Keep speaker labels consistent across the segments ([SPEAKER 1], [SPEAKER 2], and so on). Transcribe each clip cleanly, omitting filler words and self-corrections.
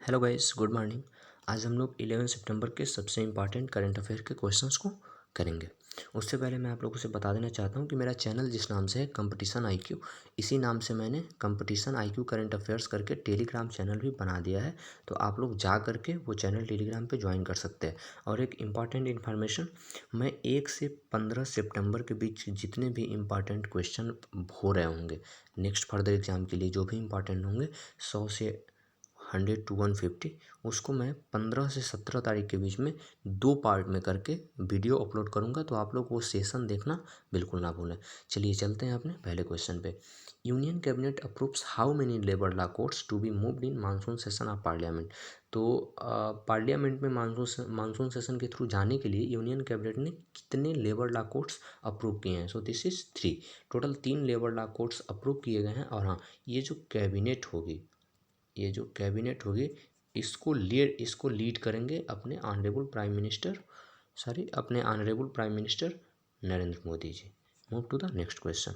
[SPEAKER 1] Hello guys, good morning. आज हम लोग 11 सितंबर के सबसे इम्पॉर्टेंट करंट अफेयर के क्वेश्चंस को करेंगे। उससे पहले मैं आप लोगों से बता देना चाहता हूँ कि मेरा चैनल जिस नाम से है कंपटीशन आईक्यू, इसी नाम से मैंने कंपटीशन आईक्यू करंट अफेयर्स करके टेलीग्राम चैनल भी बना दिया है। तो आप लोग जा करके वो चैनल टेलीग्राम पे ज्वाइन कर सकते हैं। और एक इम्पॉर्टेंट इन्फॉर्मेशन, मैं 1 से 15 सितंबर के बीच जितने भी इम्पॉर्टेंट क्वेश्चन हो रहे होंगे नेक्स्ट फर्दर एग्जाम के लिए, जो भी इम्पॉर्टेंट होंगे 100 से 100 to 150, उसको मैं 15 से 17 तारीख के बीच में 2 पार्ट में करके वीडियो अपलोड करूंगा। तो आप लोग वो सेशन देखना बिल्कुल ना भूलें। चलिए चलते हैं अपने पहले क्वेश्चन पे। Union cabinet approves how many labour law codes to be moved in monsoon session of parliament. तो पार्लियामेंट में मानसून सेशन के थ्रू जाने के लिए यूनियन कैबिनेट ने कितने लेबर लॉ कोड्स अप्रूव किए हैं? सो this is 3। Total 3 labour law codes approve किए गए हैं। और हाँ, ये जो कैबिनेट होगी इसको लीड करेंगे अपने honourable prime minister Narendra Modi ji. Move to the next question.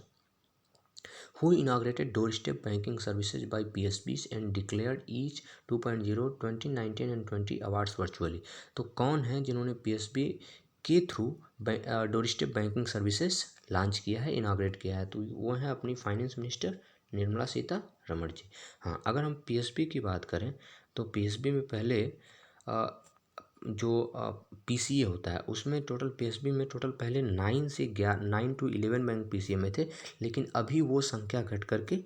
[SPEAKER 1] Who inaugurated doorstep banking services by PSBs and declared each 2.0 2019 एंड 20 अवार्ड्स वर्चुअली। तो कौन है जिन्होंने पीएसबी के through doorstep banking services launch किया है, इनाग्रेट किया है? तो वो है अपनी फाइनेंस मिनिस्टर निर्मला सीतारमण जी। हाँ, अगर हम पीएसबी की बात करें तो पीएसबी में पहले जो पीसीए होता है उसमें पीएसबी में टोटल पहले 9 to 11 बैंक पीसीए में थे, लेकिन अभी वो संख्या घट करके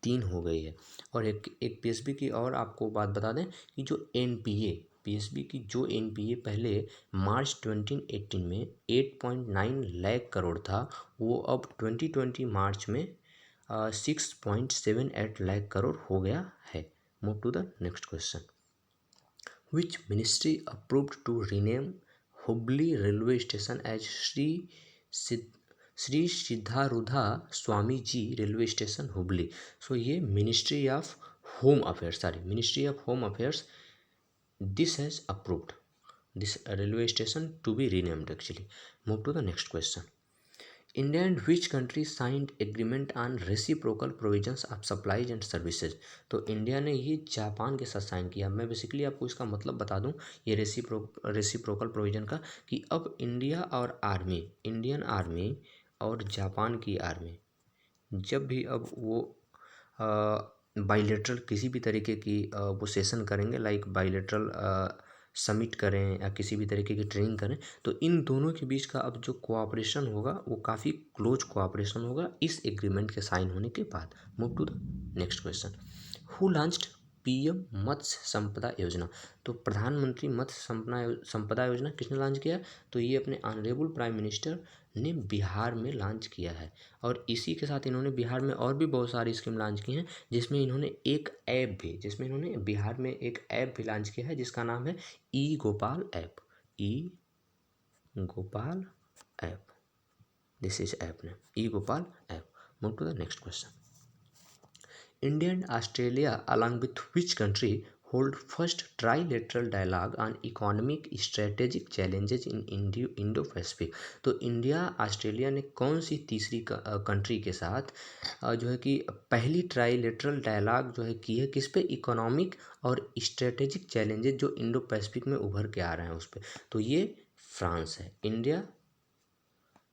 [SPEAKER 1] 3 हो गई है। और एक पीएसबी की और आपको बात बता दें कि जो एनपीए पीएसबी की जो एनपीए पहले मार्च 2018 में 8.9 लाख करोड़ था, वो अब 2020 मार्च में 6.78 लाख करोड़ हो गया है। Move to the next question. Which ministry approved to rename Hubli railway station as Shri Siddharudha Swami ji railway station Hubli? So ये ministry of home affairs this has approved this railway station to be renamed actually. Move to the next question. India and which country signed agreement on reciprocal provisions of supplies and services? तो India ने ये Japan के साथ sign किया। मैं basically आपको इसका मतलब बता दूं ये रेसिप्रोकल प्रोविजन का, कि अब इंडियन आर्मी और जापान की आर्मी जब भी अब वो बाइलेटरल किसी भी तरीके की वो सेशन करेंगे, लाइक बाइलेटरल समिट करें या किसी भी तरीके की ट्रेनिंग करें, तो इन दोनों के बीच का अब जो कोऑपरेशन होगा वो काफ़ी क्लोज कोऑपरेशन होगा इस एग्रीमेंट के साइन होने के बाद। Move to the next question. Who launched PM Matsya Sampada Yojana? तो प्रधानमंत्री मत्स्य संपदा योजना किसने लॉन्च किया? तो ये अपने ऑनरेबल प्राइम मिनिस्टर ने बिहार में लॉन्च किया है। और इसी के साथ इन्होंने बिहार में और भी बहुत सारी स्कीम लॉन्च की हैं, जिसमें इन्होंने बिहार में एक ऐप भी लॉन्च किया है जिसका नाम है e Gopal app. This is app name e Gopal app. Move to the next question. India and Australia, along with which country, hold first trilateral dialogue on economic strategic challenges in Indo-Pacific? तो India Australia ने कौन सी तीसरी country के साथ जो है कि पहली ट्राइलेटरल डायलॉग जो है की है, किस पे? इकोनॉमिक और स्ट्रेटेजिक चैलेंजेस जो इंडो पैसिफिक में उभर के आ रहे हैं उस पर। तो ये फ्रांस है। इंडिया,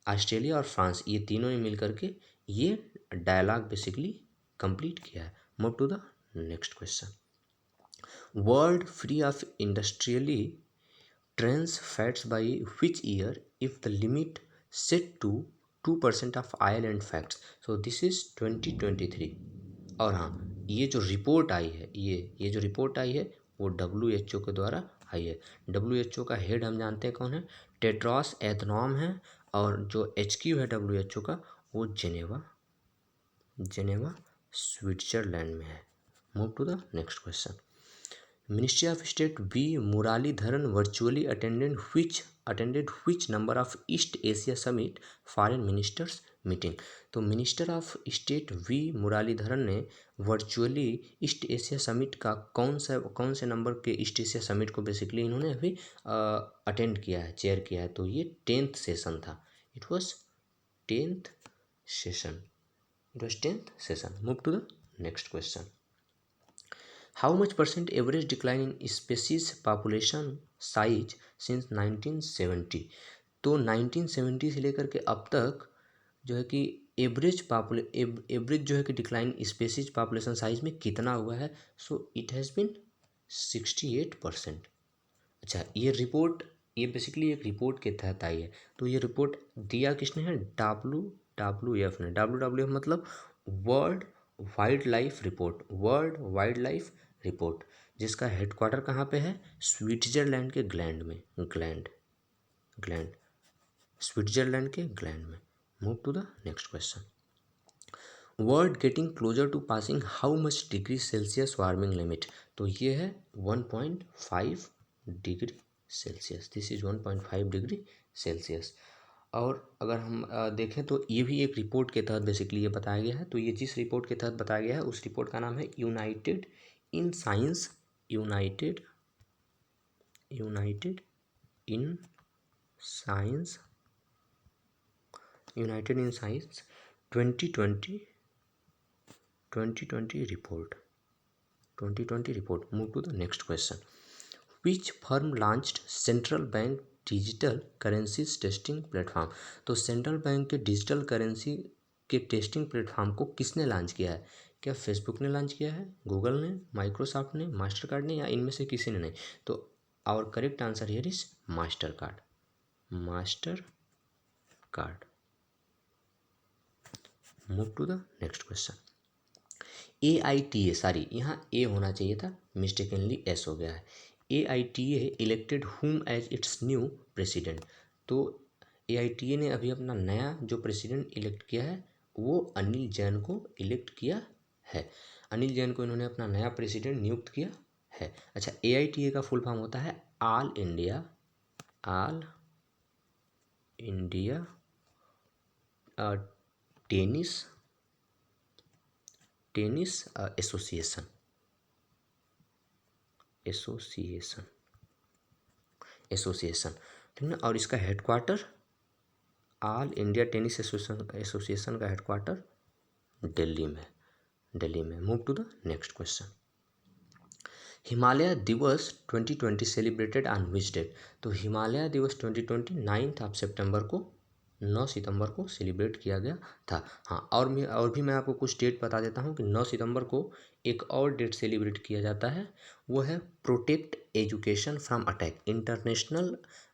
[SPEAKER 1] ऑस्ट्रेलिया और फ्रांस, ये तीनों ने मिल करके ये डायलॉग बेसिकली कंप्लीट किया है। Move to the next question. World free of industrially trans fats by which year if the limit set to 2% of oil and fats? So this is 2023। और हाँ, ये जो रिपोर्ट आई है ये जो रिपोर्ट आई है वो WHO के द्वारा आई है। WHO का हेड हम जानते हैं कौन है? टेड्रोस एधनॉम है। और जो HQ है WHO का वो जेनेवा स्विट्जरलैंड में है। Move to the next question. Ministry of state V Muraleedharan virtually attended which number of East Asia summit foreign ministers meeting? तो minister of state V Muraleedharan ने वर्चुअली ईस्ट एशिया समिट का कौन से number के east Asia summit को basically इन्होंने अभी attend किया है, चेयर किया है? तो ये 10th सेशन था। It was 10th session. Move to the next question. How much percent average decline in species population size since 1970। तो 1970 से लेकर के अब तक जो है कि एवरेज जो है कि डिक्लाइन स्पेसीज पॉपुलेशन साइज में कितना हुआ है। So it has been 68%। अच्छा, ये बेसिकली एक रिपोर्ट के तहत आई है। तो ये रिपोर्ट दिया किसने है? WWF ने। WWF मतलब वर्ल्ड वाइल्ड लाइफ रिपोर्ट, जिसका हेडक्वार्टर कहाँ पे है? स्विट्जरलैंड के ग्लैंड स्विट्जरलैंड के ग्लैंड में। Move to the next question. World getting closer to passing how much degree Celsius warming limit. तो ये है 1.5 degree Celsius. This is 1.5 degree Celsius. और अगर हम देखें तो ये भी एक रिपोर्ट के तहत बेसिकली ये बताया गया है। तो ये जिस रिपोर्ट के तहत बताया गया है उस रिपोर्ट का नाम है united in science 2020 report 2020 report. Move to the next question. Which firm launched central bank digital currencies testing platform. तो सेंट्रल बैंक के डिजिटल करेंसी के टेस्टिंग प्लेटफॉर्म को किसने लॉन्च किया है? क्या फेसबुक ने लॉन्च किया है, गूगल ने, माइक्रोसॉफ्ट ने, मास्टर कार्ड ने, या इनमें से किसी ने नहीं? तो our correct answer here is Mastercard. Move to the next question. AITA, sorry यहाँ ए होना चाहिए था, मिस्टेकनली एस हो गया है। AITA elected whom as its new president. तो AITA ने अभी अपना नया जो प्रेसिडेंट इलेक्ट किया है वो अनिल जैन को इलेक्ट किया है। अनिल जैन को इन्होंने अपना नया प्रेसिडेंट नियुक्त किया है। अच्छा, AITA का फुल फॉर्म होता है ऑल इंडिया टेनिस एसोसिएशन। ठीक ना। और इसका headquarter, All India Tennis Association का हेडक्वार्टर दिल्ली में। Move to the next question. Himalaya Diwas 2020 celebrated on which date. तो हिमालय दिवस 2020 9 सितंबर को सेलिब्रेट किया गया था। हाँ, और भी मैं आपको कुछ डेट बता देता हूँ कि 9 सितंबर को एक और डेट सेलिब्रेट किया जाता है, वो है protect education from attack.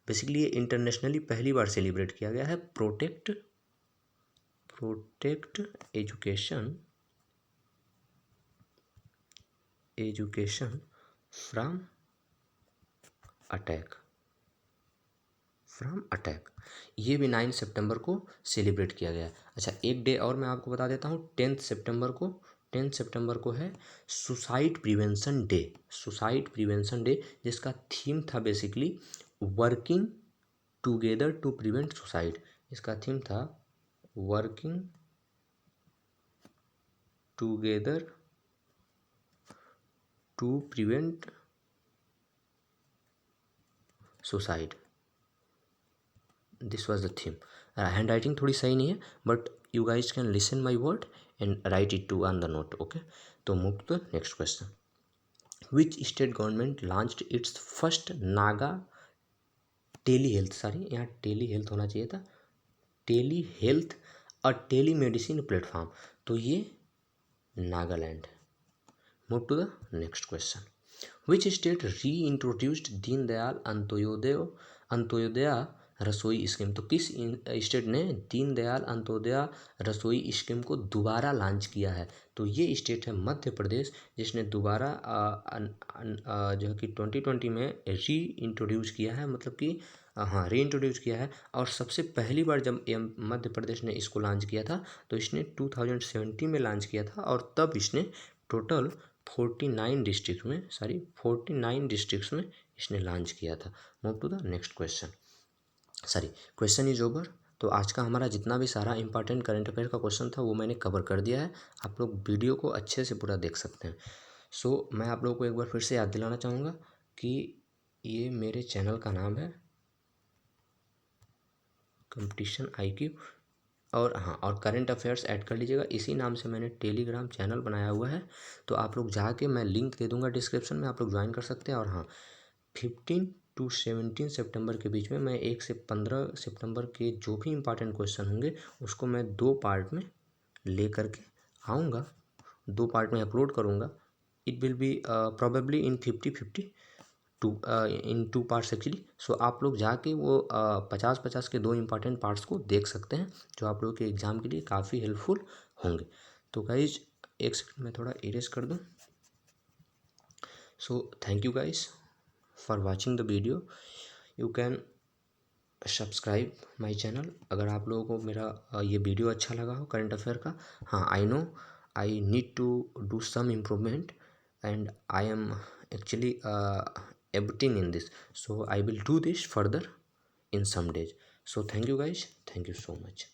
[SPEAKER 1] Basically ये इंटरनेशनली पहली बार सेलिब्रेट किया गया है। Protect education from attack. ये भी 9 सितंबर को सेलिब्रेट किया गया। अच्छा, एक डे और मैं आपको बता देता हूँ। 10 सितंबर को है सुसाइड प्रिवेंशन डे, जिसका थीम था basically working together to prevent suicide. इसका थीम था working together to prevent suicide. This was the theme. Handwriting थोड़ी सही नहीं है, but you guys can listen my word and write it to on the note. Okay, तो move to the next question. Which state government launched its first Naga tele health, sorry यहाँ tele health होना चाहिए था, telehealth और telemedicine platform. तो ये Nagaland. Move to the next question. Which state reintroduced Deendayal Antyodaya Rasoi scheme. तो किस state ने दीनदयाल अंत्योदया रसोई स्कीम को दोबारा लॉन्च किया है? तो ये स्टेट है मध्य प्रदेश, जिसने दोबारा जो है कि 2020 में री इंट्रोड्यूस किया है, मतलब कि हाँ री इंट्रोड्यूस किया है। और सबसे पहली बार जब मध्य प्रदेश ने इसको लॉन्च किया था तो इसने 2017 में लॉन्च किया था, और तब इसने टोटल 49 डिस्ट्रिक्ट्स में इसने लॉन्च किया था। Move to the next question is over. तो आज का हमारा जितना भी सारा इंपॉर्टेंट करंट अफेयर का क्वेश्चन था वो मैंने कवर कर दिया है। आप लोग वीडियो को अच्छे से पूरा देख सकते हैं। सो मैं आप लोगों को एक बार फिर से याद दिलाना चाहूँगा कि ये मेरे चैनल का नाम है कंपटीशन IQ और हाँ, और करंट अफेयर्स ऐड कर लीजिएगा। इसी नाम से मैंने टेलीग्राम चैनल बनाया हुआ है, तो आप लोग जाके, मैं लिंक दे दूंगा डिस्क्रिप्शन में, आप लोग ज्वाइन कर सकते हैं। और हाँ, 15 to 17 सितंबर के बीच में मैं 1 से 15 सितंबर के जो भी इंपॉर्टेंट क्वेश्चन होंगे उसको मैं 2 पार्ट में ले करके आऊँगा, 2 पार्ट में अपलोड करूँगा। It will be probably in 50-50 two in 2 parts actually. So आप लोग जाके वो 50-50 के 2 इंपॉर्टेंट पार्ट्स को देख सकते हैं, जो आप लोगों के एग्ज़ाम के लिए काफ़ी हेल्पफुल होंगे। तो गाइज एक सेकंड में थोड़ा इरेज कर दूँ। So thank you guys for watching the video. You can subscribe my channel अगर आप लोगों को मेरा ये वीडियो अच्छा लगा हो करंट अफेयर का। हाँ, I know I need to do some improvement and I am actually editing in this, so I will do this further in some days. So thank you guys, thank you so much.